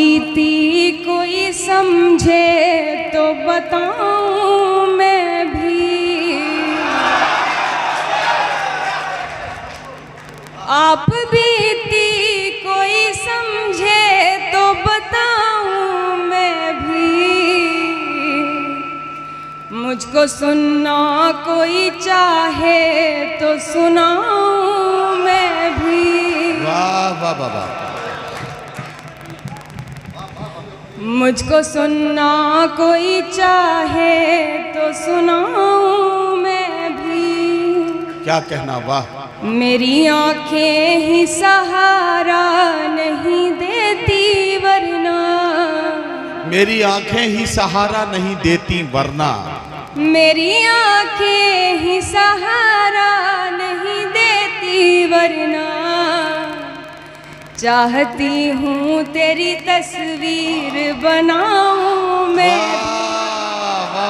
बीती कोई समझे तो बताऊं मैं भी, आप बीती कोई समझे तो बताऊं मैं भी, मुझको सुनना कोई चाहे तो सुनाऊं मैं भी। वाह वाह वाह वाह। मुझको सुनना कोई चाहे तो सुनाऊं मैं भी। क्या कहना, वाह। मेरी आंखें ही सहारा नहीं देती वरना, मेरी आंखें ही सहारा नहीं देती वरना, मेरी आंखें ही सहारा नहीं देती वरना, चाहती हूँ तेरी तस्वीर बनाऊं